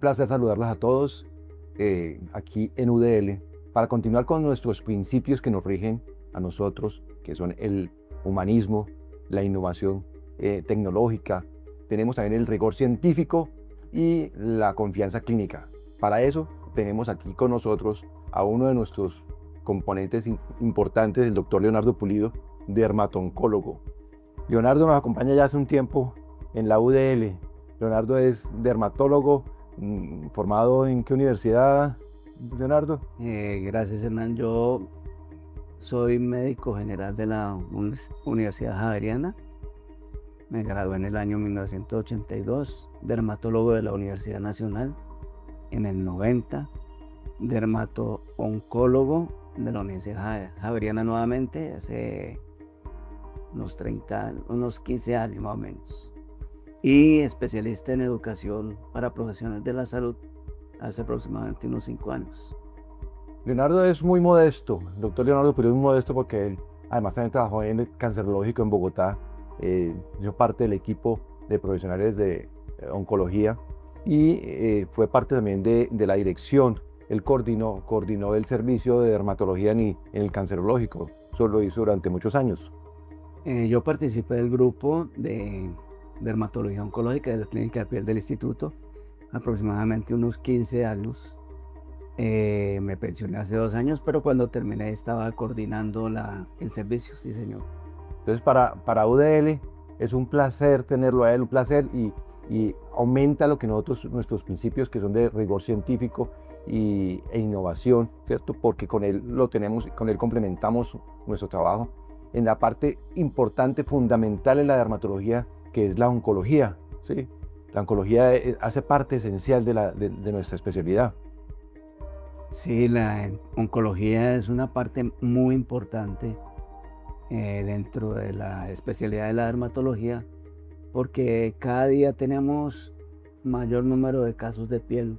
placer saludarlos a todos aquí en UDL para continuar con nuestros principios que nos rigen a nosotros, que son el humanismo, la innovación tecnológica. Tenemos también el rigor científico y la confianza clínica. Para eso tenemos aquí con nosotros a uno de nuestros componentes importantes, el doctor Leonardo Pulido, dermatooncólogo. Leonardo nos acompaña ya hace un tiempo en la UDL. Leonardo es dermatólogo, formado ¿en qué universidad, Leonardo? Gracias, Hernán. Yo soy médico general de la Universidad Javeriana. Me gradué en el año 1982, dermatólogo de la Universidad Nacional en el 90, dermatooncólogo de la Universidad Javeriana nuevamente hace unos 15 años más o menos. Y especialista en educación para profesionales de la salud hace aproximadamente unos 5 años. Leonardo es muy modesto, el doctor Leonardo Pulido es muy modesto porque él además también trabajó en el cancerológico en Bogotá. Yo parte del equipo de profesionales de oncología y fue parte también de la dirección. Él coordinó el servicio de dermatología en el cancerológico. Eso lo hizo durante muchos años. Yo participé del grupo de dermatología oncológica de la clínica de piel del instituto aproximadamente unos 15 años. Me pensioné hace 2 años, pero cuando terminé estaba coordinando el servicio, sí señor. Entonces para UDL es un placer tenerlo a él, un placer y aumenta lo que nuestros principios que son de rigor científico e innovación, ¿cierto? Porque con él complementamos nuestro trabajo en la parte importante, fundamental en la dermatología, que es la oncología, ¿sí? La oncología hace parte esencial de nuestra especialidad. Sí, la oncología es una parte muy importante dentro de la especialidad de la dermatología, porque cada día tenemos mayor número de casos de piel,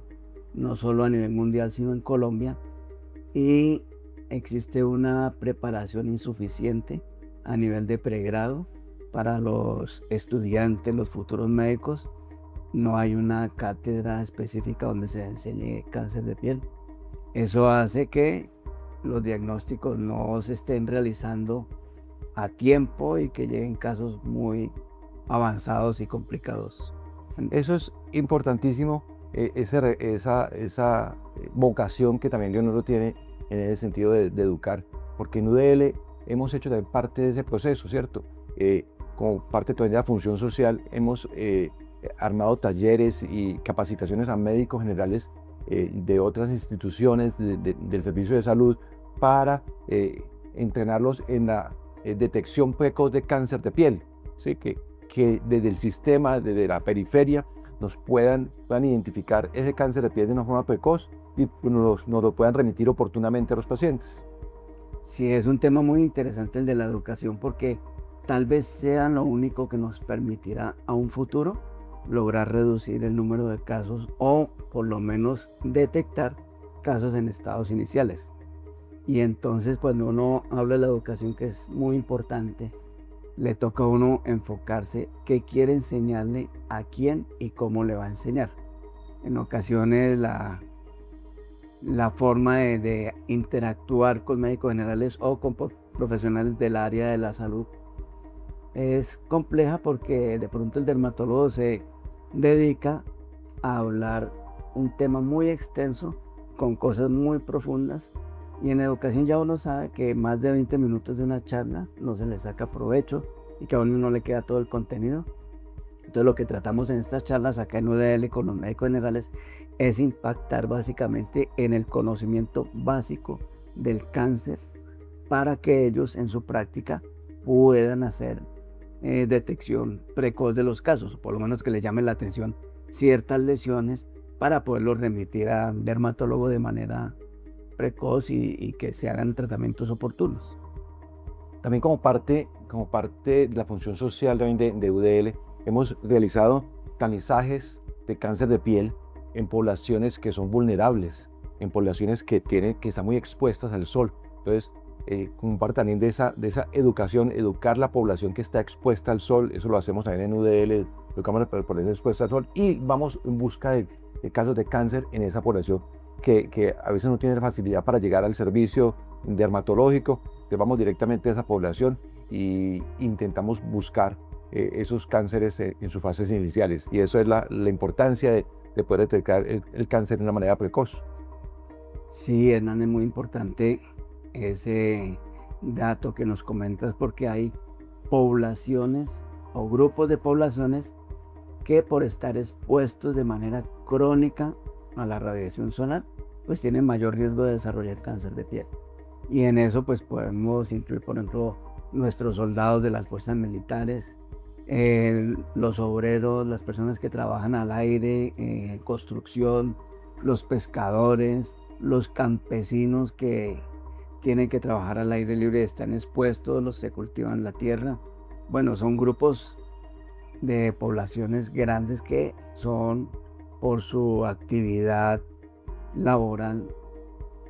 no solo a nivel mundial, sino en Colombia, y existe una preparación insuficiente a nivel de pregrado para los estudiantes, los futuros médicos. No hay una cátedra específica donde se enseñe cáncer de piel. Eso hace que los diagnósticos no se estén realizando a tiempo y que lleguen casos muy avanzados y complicados. Eso es importantísimo, esa vocación que también Leonardo tiene en el sentido de educar, porque en UDL hemos hecho también parte de ese proceso, ¿cierto? Como parte también de la función social, hemos armado talleres y capacitaciones a médicos generales de otras instituciones del servicio de salud para entrenarlos en la detección precoz de cáncer de piel, ¿sí? Que desde el sistema, desde la periferia, puedan identificar ese cáncer de piel de una forma precoz y nos lo puedan remitir oportunamente a los pacientes. Sí, es un tema muy interesante el de la educación, porque tal vez sea lo único que nos permitirá a un futuro lograr reducir el número de casos o por lo menos detectar casos en estados iniciales. Y entonces cuando uno habla de la educación, que es muy importante, le toca a uno enfocarse qué quiere enseñarle, a quién y cómo le va a enseñar. En ocasiones la forma de interactuar con médicos generales o con profesionales del área de la salud es compleja, porque de pronto el dermatólogo se dedica a hablar un tema muy extenso con cosas muy profundas, y en educación ya uno sabe que más de 20 minutos de una charla no se le saca provecho y que a uno no le queda todo el contenido. Entonces lo que tratamos en estas charlas acá en UDL con los médicos generales es impactar básicamente en el conocimiento básico del cáncer, para que ellos en su práctica puedan hacer detección precoz de los casos, o por lo menos que le llamen la atención ciertas lesiones para poderlos remitir a un dermatólogo de manera precoz y que se hagan tratamientos oportunos. También como parte de la función social de UDL, hemos realizado tamizajes de cáncer de piel en poblaciones que son vulnerables, en poblaciones que están muy expuestas al sol. Entonces, como parte también de esa educación, educar la población que está expuesta al sol. Eso lo hacemos también en UDL educamos a la población expuesta al sol y vamos en busca de casos de cáncer en esa población que a veces no tiene la facilidad para llegar al servicio dermatológico. Entonces vamos directamente a esa población e intentamos buscar esos cánceres en sus fases iniciales, y eso es la importancia de poder detectar el cáncer de una manera precoz. Sí, Hernán, es muy importante ese dato que nos comentas porque hay poblaciones o grupos de poblaciones que por estar expuestos de manera crónica a la radiación solar, pues tienen mayor riesgo de desarrollar cáncer de piel. Y en eso pues podemos incluir, por ejemplo, nuestros soldados de las fuerzas militares, los obreros, las personas que trabajan al aire, construcción, los pescadores, los campesinos que tienen que trabajar al aire libre, están expuestos, los que cultivan la tierra. Bueno, son grupos de poblaciones grandes que son por su actividad laboral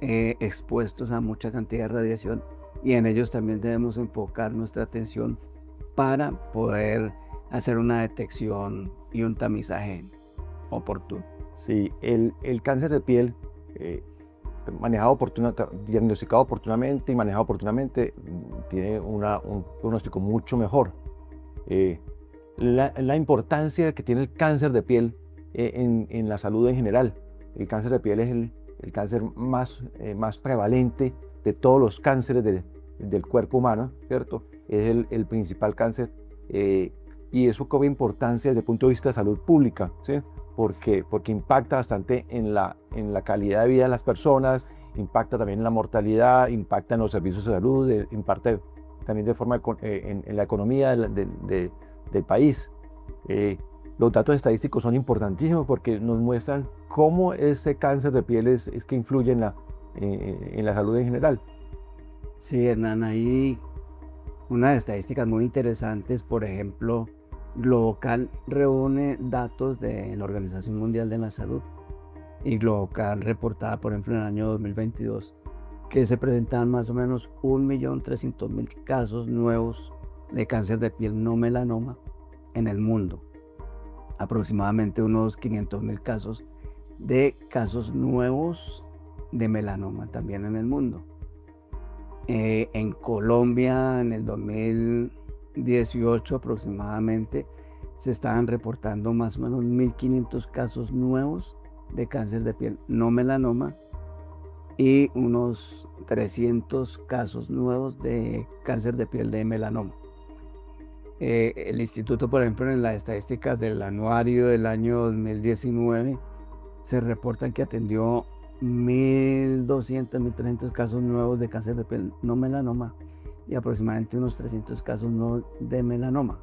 expuestos a mucha cantidad de radiación, y en ellos también debemos enfocar nuestra atención para poder hacer una detección y un tamizaje oportuno. Sí, el cáncer de piel diagnosticado oportunamente y manejado oportunamente tiene un pronóstico mucho mejor. La importancia que tiene el cáncer de piel en la salud en general. El cáncer de piel es el cáncer más prevalente de todos los cánceres del cuerpo humano, ¿cierto? Es el principal cáncer, y eso cobra importancia desde el punto de vista de salud pública, ¿sí? Porque impacta bastante en la calidad de vida de las personas, impacta también en la mortalidad, impacta en los servicios de salud, impacta también de forma en la economía del país. Los datos estadísticos son importantísimos porque nos muestran cómo ese cáncer de piel es que influye en la salud en general. Sí, Hernán, hay unas estadísticas muy interesantes. Por ejemplo, Globocan reúne datos de la Organización Mundial de la Salud, y Globocan reportaba, por ejemplo, en el año 2022 que se presentaban más o menos 1.300.000 casos nuevos de cáncer de piel no melanoma en el mundo. Aproximadamente unos 500.000 casos nuevos de melanoma también en el mundo. En Colombia, en el 2018 aproximadamente, se estaban reportando más o menos 1.500 casos nuevos de cáncer de piel no melanoma y unos 300 casos nuevos de cáncer de piel de melanoma. El instituto, por ejemplo, en las estadísticas del anuario del año 2019, se reportan que atendió 1.200, 1.300 casos nuevos de cáncer de piel no melanoma y aproximadamente unos 300 casos no de melanoma.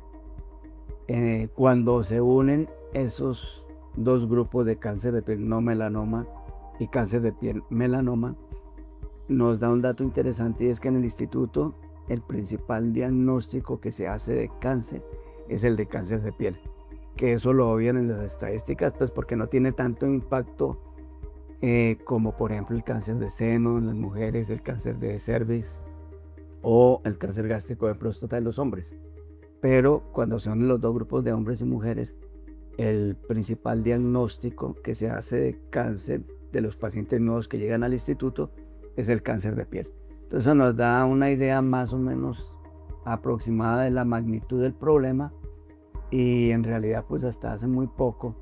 Cuando se unen esos dos grupos de cáncer de piel no melanoma y cáncer de piel melanoma, nos da un dato interesante, y es que en el instituto el principal diagnóstico que se hace de cáncer es el de cáncer de piel, que eso lo obvian en las estadísticas, pues porque no tiene tanto impacto como por ejemplo el cáncer de seno en las mujeres, el cáncer de cervix o el cáncer gástrico de próstata en los hombres. Pero cuando son los dos grupos de hombres y mujeres, el principal diagnóstico que se hace de cáncer de los pacientes nuevos que llegan al instituto es el cáncer de piel. Entonces eso nos da una idea más o menos aproximada de la magnitud del problema, y en realidad pues hasta hace muy poco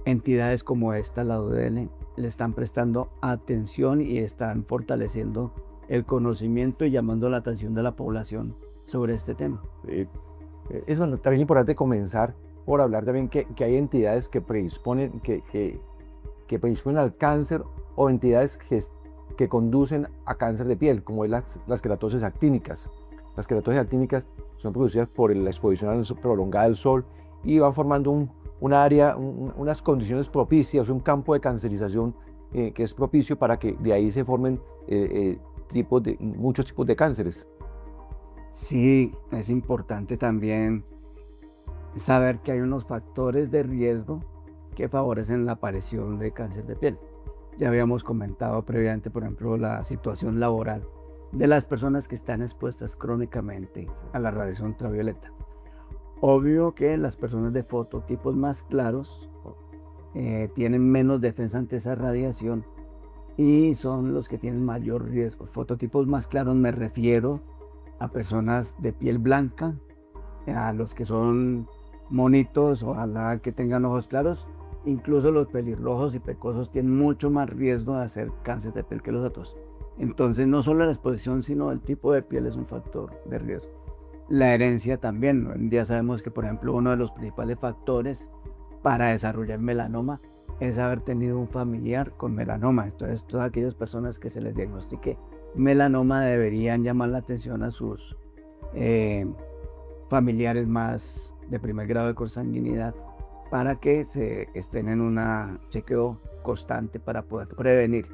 entidades como esta, la UDL, le están prestando atención y están fortaleciendo el conocimiento y llamando la atención de la población sobre este tema. Es también importante comenzar por hablar también que hay entidades que predisponen al cáncer, o entidades que conducen a cáncer de piel, como es las queratosis actínicas. Las queratosis actínicas son producidas por la exposición prolongada al sol y van formando un área, unas condiciones propicias, un campo de cancerización que es propicio para que de ahí se formen muchos tipos de cánceres. Sí, es importante también saber que hay unos factores de riesgo que favorecen la aparición de cáncer de piel. Ya habíamos comentado previamente, por ejemplo, la situación laboral de las personas que están expuestas crónicamente a la radiación ultravioleta. Obvio que las personas de fototipos más claros tienen menos defensa ante esa radiación y son los que tienen mayor riesgo. Fototipos más claros me refiero a personas de piel blanca, a los que son monitos, ojalá que tengan ojos claros. Incluso los pelirrojos y pecosos tienen mucho más riesgo de hacer cáncer de piel que los otros. Entonces no solo la exposición, sino el tipo de piel es un factor de riesgo. La herencia también. Hoy en día sabemos que, por ejemplo, uno de los principales factores para desarrollar melanoma es haber tenido un familiar con melanoma. Entonces, todas aquellas personas que se les diagnostique melanoma deberían llamar la atención a sus familiares más de primer grado de consanguinidad para que se estén en un chequeo constante para poder prevenir.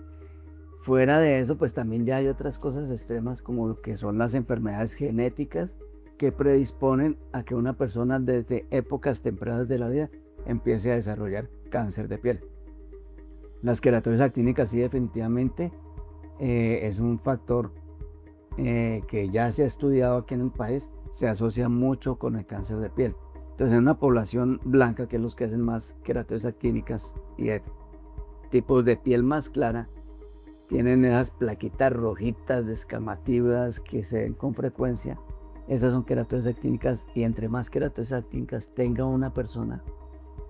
Fuera de eso, pues también ya hay otras cosas extremas como lo que son las enfermedades genéticas que predisponen a que una persona desde épocas tempranas de la vida empiece a desarrollar cáncer de piel. Las queratosis actínicas sí definitivamente es un factor que ya se ha estudiado aquí en el país, se asocia mucho con el cáncer de piel. Entonces en una población blanca, que es los que hacen más queratosis actínicas y de tipos de piel más clara, tienen esas plaquitas rojitas descamativas que se ven con frecuencia. Esas son queratosis actínicas y entre más queratosis actínicas tenga una persona,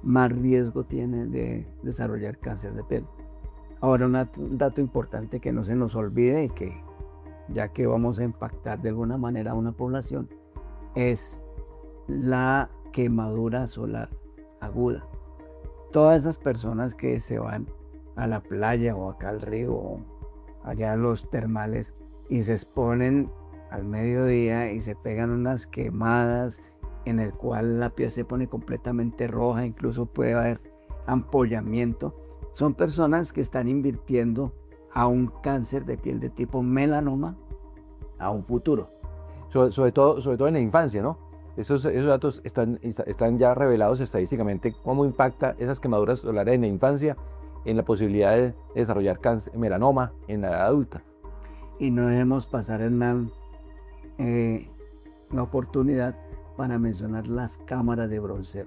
más riesgo tiene de desarrollar cáncer de piel. Ahora, un dato importante que no se nos olvide y que ya que vamos a impactar de alguna manera a una población es la quemadura solar aguda. Todas esas personas que se van a la playa o acá al río o allá a los termales y se exponen al mediodía y se pegan unas quemadas en el cual la piel se pone completamente roja, incluso puede haber ampollamiento. Son personas que están invirtiendo a un cáncer de piel de tipo melanoma a un futuro. Sobre todo en la infancia, ¿no? Esos datos están ya revelados estadísticamente, cómo impacta esas quemaduras solares en la infancia en la posibilidad de desarrollar melanoma en la edad adulta. Y no debemos pasar la oportunidad para mencionar las cámaras de bronceo.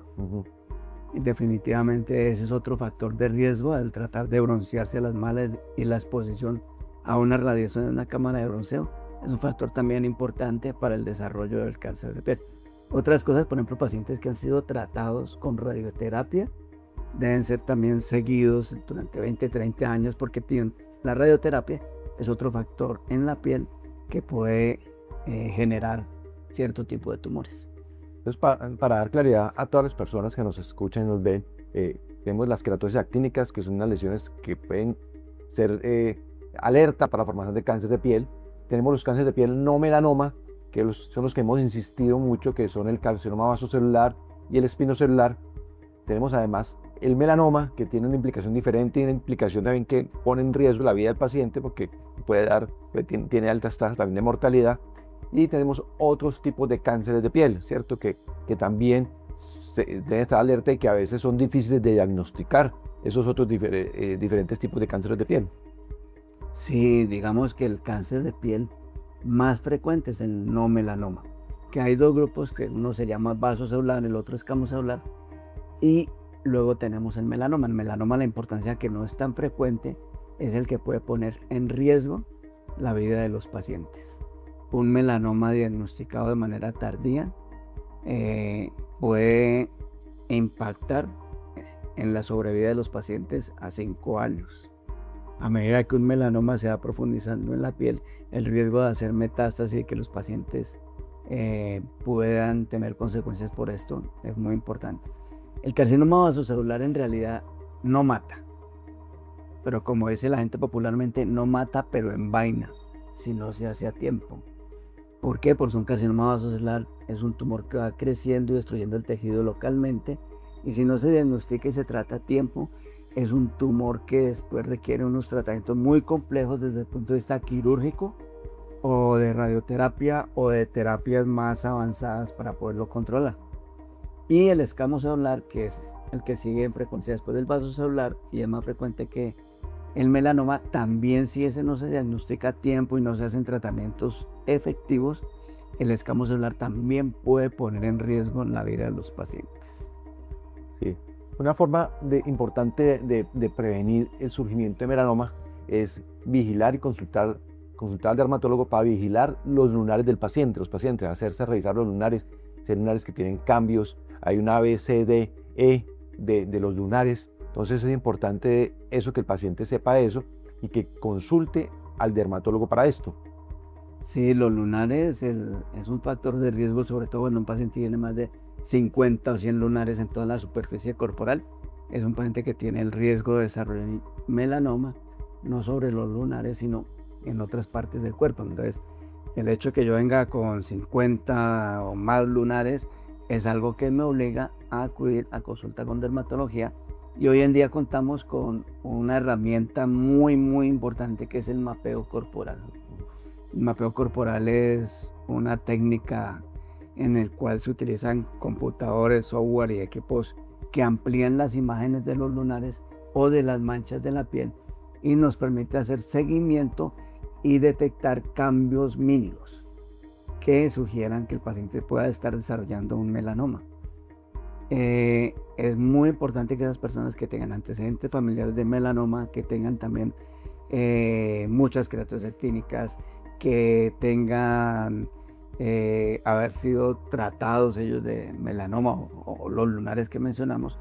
Y definitivamente ese es otro factor de riesgo al tratar de broncearse las malas y la exposición a una radiación en una cámara de bronceo. Es un factor también importante para el desarrollo del cáncer de piel. Otras cosas, por ejemplo, pacientes que han sido tratados con radioterapia deben ser también seguidos durante 20-30 años porque la radioterapia es otro factor en la piel que puede generar cierto tipo de tumores. Entonces, para dar claridad a todas las personas que nos escuchan y nos ven, tenemos las queratosis actínicas, que son unas lesiones que pueden ser alerta para la formación de cáncer de piel. Tenemos los cánceres de piel no melanoma, que son los que hemos insistido mucho, que son el carcinoma vasocelular y el espinocelular. Tenemos además el melanoma, que tiene una implicación diferente y una implicación también que pone en riesgo la vida del paciente porque tiene altas tasas también de mortalidad. Y tenemos otros tipos de cánceres de piel, ¿cierto? Que también deben estar alerta y que a veces son difíciles de diagnosticar esos otros diferentes tipos de cánceres de piel. Sí, digamos que el cáncer de piel más frecuente es el no melanoma, que hay dos grupos, que uno se llama vasocelular, el otro escamocelular, y luego tenemos el melanoma. El melanoma, la importancia que no es tan frecuente, es el que puede poner en riesgo la vida de los pacientes. Un melanoma diagnosticado de manera tardía puede impactar en la sobrevida de los pacientes a 5 años. A medida que un melanoma se va profundizando en la piel, el riesgo de hacer metástasis y que los pacientes puedan tener consecuencias por esto es muy importante. El carcinoma vasocelular en realidad no mata, pero como dice la gente popularmente, no mata pero envaina si no se hace a tiempo. ¿Por qué? Porque un carcinoma vasocelular es un tumor que va creciendo y destruyendo el tejido localmente, y si no se diagnostica y se trata a tiempo, es un tumor que después requiere unos tratamientos muy complejos desde el punto de vista quirúrgico o de radioterapia o de terapias más avanzadas para poderlo controlar. Y el escamocelular, que es el que sigue en frecuencia después del vasocelular y es más frecuente que el melanoma, también si ese no se diagnostica a tiempo y no se hacen tratamientos efectivos, el escamo celular también puede poner en riesgo la vida de los pacientes. Sí. Una forma importante de prevenir el surgimiento de melanoma es vigilar y consultar al dermatólogo para vigilar los lunares del paciente, hacerse revisar los lunares, si hay lunares que tienen cambios, hay una A, B, C, D, E de los lunares. Entonces es importante eso, que el paciente sepa eso y que consulte al dermatólogo para esto. Sí, los lunares es un factor de riesgo, sobre todo cuando un paciente tiene más de 50 o 100 lunares en toda la superficie corporal. Es un paciente que tiene el riesgo de desarrollar melanoma, no sobre los lunares, sino en otras partes del cuerpo. Entonces, el hecho de que yo venga con 50 o más lunares es algo que me obliga a acudir a consulta con dermatología. Y hoy en día contamos con una herramienta muy importante, que es el mapeo corporal. El mapeo corporal es una técnica en el cual se utilizan computadores, software y equipos que amplían las imágenes de los lunares o de las manchas de la piel y nos permite hacer seguimiento y detectar cambios mínimos que sugieran que el paciente pueda estar desarrollando un melanoma. Es muy importante que esas personas que tengan antecedentes familiares de melanoma, que tengan también muchas queratosis actínicas, que tengan haber sido tratados ellos de melanoma o los lunares que mencionamos,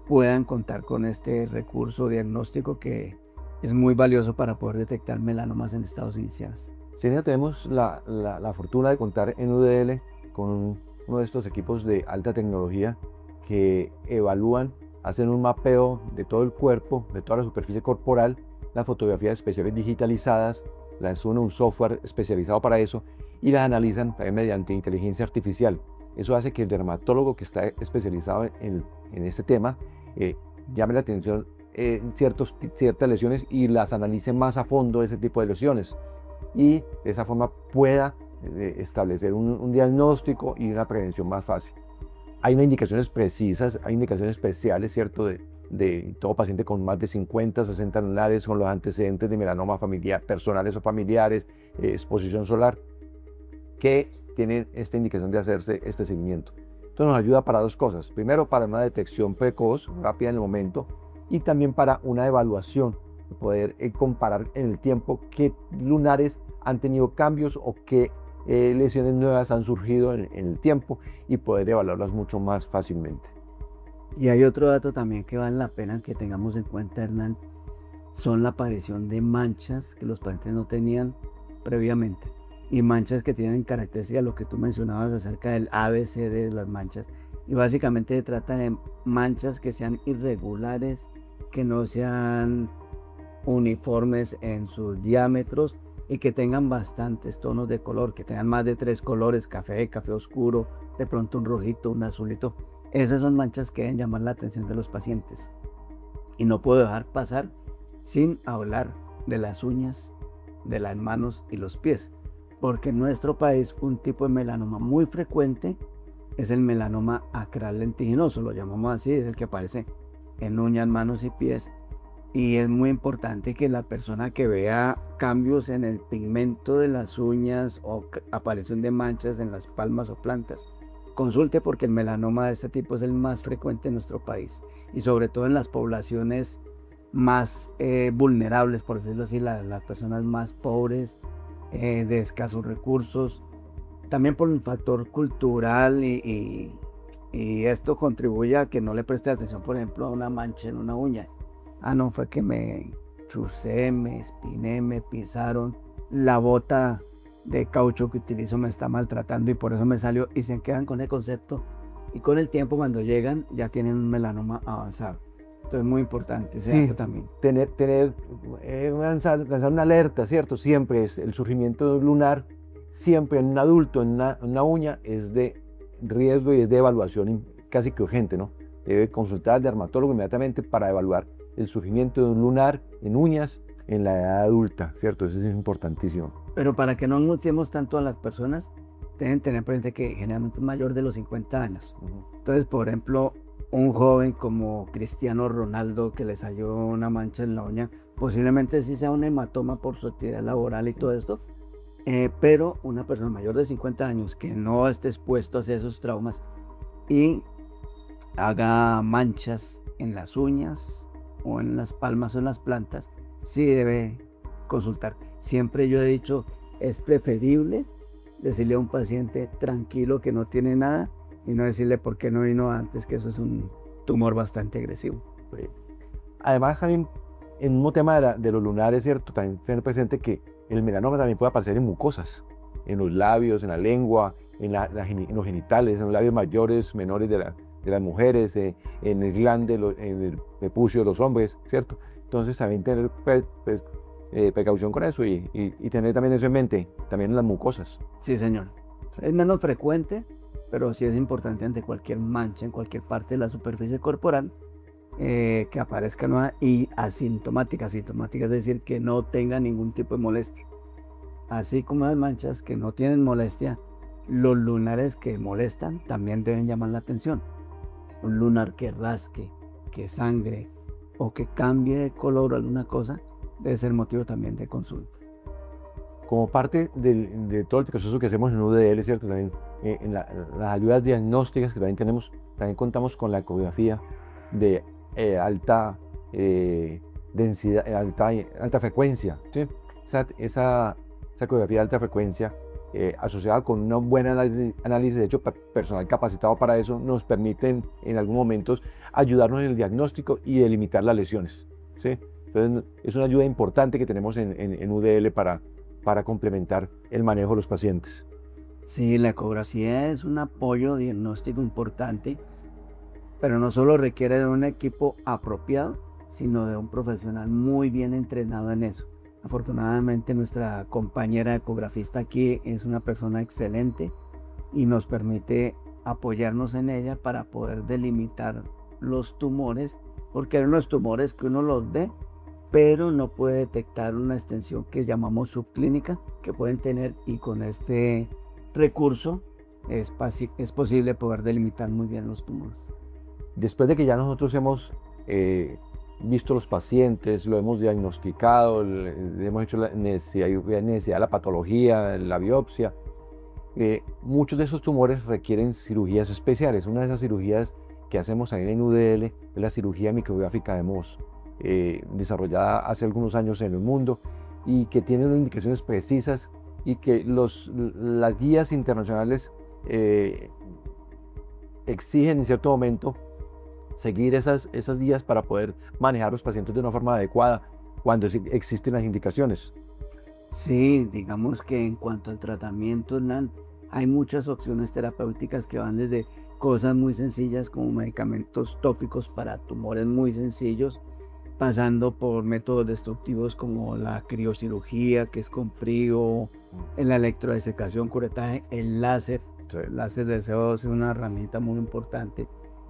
puedan contar con este recurso diagnóstico que es muy valioso para poder detectar melanomas en estados iniciales. Sí, tenemos la fortuna de contar en UDL con uno de estos equipos de alta tecnología que evalúan, hacen un mapeo de todo el cuerpo, de toda la superficie corporal, las fotografías especiales digitalizadas, las suben a un software especializado para eso y las analizan mediante inteligencia artificial. Eso hace que el dermatólogo que está especializado en este tema llame la atención ciertas lesiones y las analice más a fondo, ese tipo de lesiones, y de esa forma pueda establecer un diagnóstico y una prevención más fácil. Hay unas indicaciones precisas, hay indicaciones especiales, ¿cierto?, de todo paciente con más de 50, 60 lunares, con los antecedentes de melanoma familiar, personales o familiares, exposición solar, que tienen esta indicación de hacerse este seguimiento. Esto nos ayuda para dos cosas. Primero, para una detección precoz, rápida en el momento, y también para una evaluación, poder comparar en el tiempo qué lunares han tenido cambios o qué lesiones nuevas han surgido en el tiempo y poder evaluarlas mucho más fácilmente. Y hay otro dato también que vale la pena que tengamos en cuenta, Hernán, son la aparición de manchas que los pacientes no tenían previamente y manchas que tienen características, lo que tú mencionabas acerca del ABC de las manchas, y básicamente se trata de manchas que sean irregulares, que no sean uniformes en sus diámetros y que tengan bastantes tonos de color, que tengan más de 3 colores, café, café oscuro, de pronto un rojito, un azulito. Esas son manchas que deben llamar la atención de los pacientes. Y no puedo dejar pasar sin hablar de las uñas, de las manos y los pies, porque en nuestro país un tipo de melanoma muy frecuente es el melanoma acral lentiginoso, lo llamamos así, es el que aparece en uñas, manos y pies. Y es muy importante que la persona que vea cambios en el pigmento de las uñas o aparición de manchas en las palmas o plantas, consulte, porque el melanoma de este tipo es el más frecuente en nuestro país y sobre todo en las poblaciones más vulnerables, por decirlo así, las personas más pobres, de escasos recursos, también por el factor cultural y esto contribuye a que no le preste atención, por ejemplo, a una mancha en una uña. Ah, no, fue que me chucé, me espiné, me pisaron, la bota de caucho que utilizo me está maltratando y por eso me salió, y se quedan con el concepto, y con el tiempo cuando llegan ya tienen un melanoma avanzado. Entonces es muy importante ese dato también. Lanzar una alerta, ¿cierto? Siempre es el surgimiento lunar, siempre en un adulto, en una uña, es de riesgo y es de evaluación casi que urgente, ¿no? Debe consultar al dermatólogo inmediatamente para evaluar el surgimiento de un lunar en uñas en la edad adulta, ¿cierto? Eso es importantísimo. Pero para que no anunciemos tanto a las personas, deben tener presente que generalmente es mayor de los 50 años. Entonces, por ejemplo, un joven como Cristiano Ronaldo que le salió una mancha en la uña, posiblemente sí sea un hematoma por su actividad laboral y todo esto, Pero una persona mayor de 50 años que no esté expuesto a esos traumas y haga manchas en las uñas o en las palmas o en las plantas, sí debe consultar. Siempre yo he dicho, es preferible decirle a un paciente tranquilo que no tiene nada y no decirle por qué no vino antes, que eso es un tumor bastante agresivo. Además, también en un tema de los lunares, ¿cierto? También tener presente que el melanoma también puede aparecer en mucosas, en los labios, en la lengua, en los genitales, en los labios mayores, menores de las mujeres, en el glande, en el prepucio de los hombres, ¿cierto? Entonces también tener precaución con eso y tener también eso en mente, también en las mucosas. Sí, señor. Es menos frecuente, pero sí es importante ante cualquier mancha en cualquier parte de la superficie corporal que aparezca nueva y asintomática, es decir, que no tenga ningún tipo de molestia. Así como las manchas que no tienen molestia, los lunares que molestan también deben llamar la atención. Un lunar que rasque, que sangre o que cambie de color o alguna cosa debe ser motivo también de consulta. Como parte de todo el proceso que hacemos en UDL, ¿cierto? También en las ayudas diagnósticas que también tenemos, también contamos con la ecografía de alta densidad, alta frecuencia, ¿sí? Esa ecografía de alta frecuencia asociada con un buen análisis, de hecho personal capacitado para eso, nos permiten en algunos momentos ayudarnos en el diagnóstico y delimitar las lesiones, ¿sí? Entonces es una ayuda importante que tenemos en UDL para complementar el manejo de los pacientes. Sí, la ecografía es un apoyo diagnóstico importante, pero no solo requiere de un equipo apropiado, sino de un profesional muy bien entrenado en eso. Afortunadamente nuestra compañera ecografista aquí es una persona excelente y nos permite apoyarnos en ella para poder delimitar los tumores, porque hay unos tumores que uno los ve, pero no puede detectar una extensión que llamamos subclínica que pueden tener, y con este recurso es posible poder delimitar muy bien los tumores. Después de que ya nosotros hemos visto los pacientes, lo hemos diagnosticado, hemos hecho la necesidad de la patología, la biopsia, muchos de esos tumores requieren cirugías especiales. Una de esas cirugías que hacemos ahí en UDL es la cirugía micrográfica de Mohs, desarrollada hace algunos años en el mundo y que tiene unas indicaciones precisas y que las guías internacionales exigen en cierto momento seguir esas guías para poder manejar los pacientes de una forma adecuada cuando existen las indicaciones. Sí, digamos que en cuanto al tratamiento, Hernán, hay muchas opciones terapéuticas que van desde cosas muy sencillas como medicamentos tópicos para tumores muy sencillos, pasando por métodos destructivos como la criocirugía, que es con frío, la electrodesecación, curetaje, el láser. El láser de CO2 es una herramienta muy importante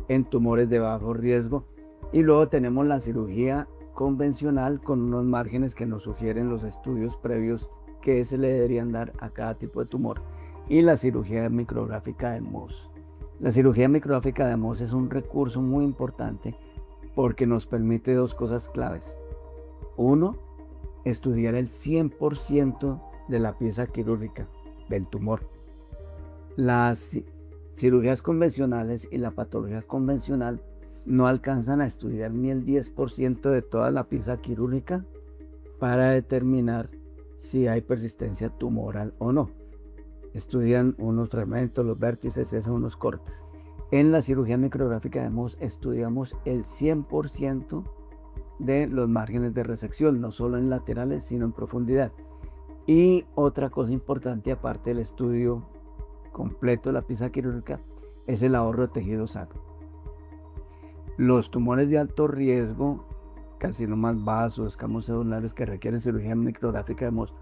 en tumores de bajo riesgo. Y luego tenemos la cirugía convencional con unos márgenes que nos sugieren los estudios previos que se le deberían dar a cada tipo de tumor. Y la cirugía micrográfica de Mohs. La cirugía micrográfica de Mohs es un recurso muy importante porque nos permite dos cosas claves. Uno, estudiar el 100% de la pieza quirúrgica del tumor. Las cirugías convencionales y la patología convencional no alcanzan a estudiar ni el 10% de toda la pieza quirúrgica para determinar si hay persistencia tumoral o no. Estudian unos fragmentos, los vértices, hacen unos cortes. En la cirugía micrográfica de Mohs estudiamos el 100% de los márgenes de resección, no solo en laterales, sino en profundidad. Y otra cosa importante, aparte del estudio completo de la pieza quirúrgica, es el ahorro de tejido sano. Los tumores de alto riesgo, carcinomas vasos, escamos sedulares que requieren cirugía micrográfica de Mohs,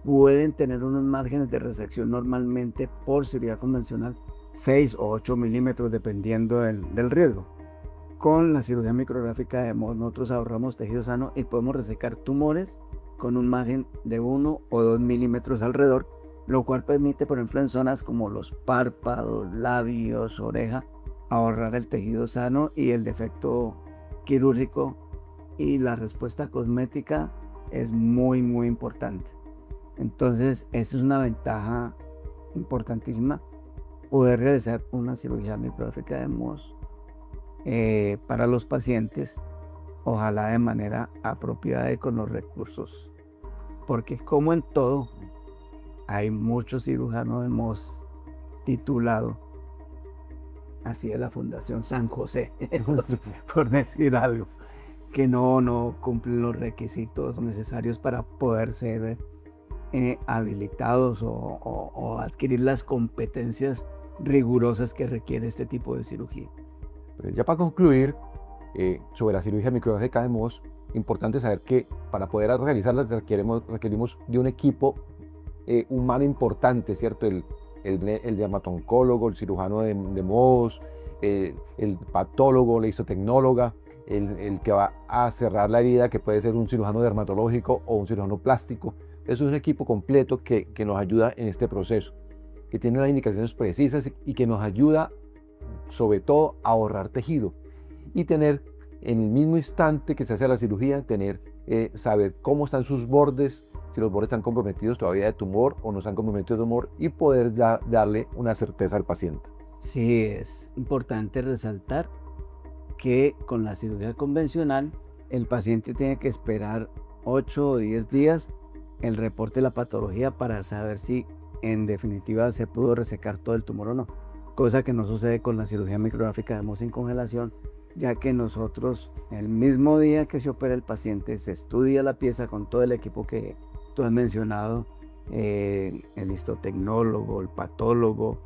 pueden tener unos márgenes de resección normalmente por cirugía convencional 6 o 8 milímetros dependiendo del riesgo. Con la cirugía micrográfica de Mohs nosotros ahorramos tejido sano y podemos resecar tumores con un margen de 1 o 2 milímetros alrededor, lo cual permite, por ejemplo, en zonas como los párpados, labios, oreja, ahorrar el tejido sano y el defecto quirúrgico, y la respuesta cosmética es muy importante. Entonces, eso es una ventaja importantísima, poder realizar una cirugía micrográfica de Mohs para los pacientes, ojalá de manera apropiada y con los recursos, porque como en todo, hay muchos cirujanos de Mohs titulados, así de la Fundación San José, por decir algo, que no cumplen los requisitos necesarios para poder ser habilitados o adquirir las competencias rigurosas que requiere este tipo de cirugía. Ya para concluir, sobre la cirugía micrográfica de Mohs, importante saber que para poder realizarla requerimos de un equipo humano importante, ¿cierto? El dermatooncólogo, el cirujano de Mohs, el patólogo, la histotecnóloga, el que va a cerrar la herida, que puede ser un cirujano dermatológico o un cirujano plástico. Eso es un equipo completo que nos ayuda en este proceso, que tiene unas indicaciones precisas y que nos ayuda sobre todo a ahorrar tejido y tener en el mismo instante que se hace la cirugía, saber cómo están sus bordes, si los bordes están comprometidos todavía de tumor o no están comprometidos de tumor, y poder darle una certeza al paciente. Sí, es importante resaltar que con la cirugía convencional el paciente tiene que esperar 8 o 10 días el reporte de la patología para saber si en definitiva se pudo resecar todo el tumor o no, cosa que no sucede con la cirugía micrográfica de Mohs sin congelación, ya que nosotros el mismo día que se opera el paciente se estudia la pieza con todo el equipo que tú has mencionado, el histotecnólogo, el patólogo,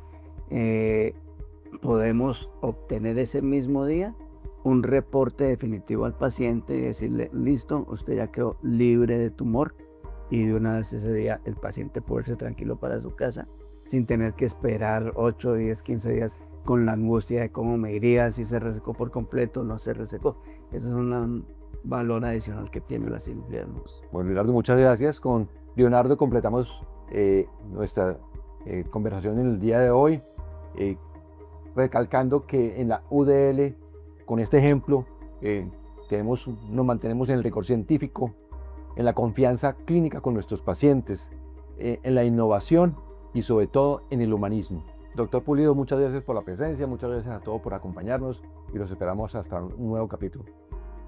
podemos obtener ese mismo día un reporte definitivo al paciente y decirle, listo, usted ya quedó libre de tumor, y de una vez ese día el paciente puede irse tranquilo para su casa sin tener que esperar 8, 10, 15 días con la angustia de cómo me iría, si se resecó por completo o no se resecó. Eso es un valor adicional que tiene la cirugía de Mohs. Bueno, Leonardo, muchas gracias. Con Leonardo completamos nuestra conversación en el día de hoy, recalcando que en la UDL, con este ejemplo, nos mantenemos en el rigor científico, en la confianza clínica con nuestros pacientes, en la innovación y sobre todo en el humanismo. Doctor Pulido, muchas gracias por la presencia, muchas gracias a todos por acompañarnos y los esperamos hasta un nuevo capítulo.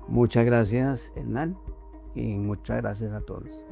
Muchas gracias, Hernán, y muchas gracias a todos.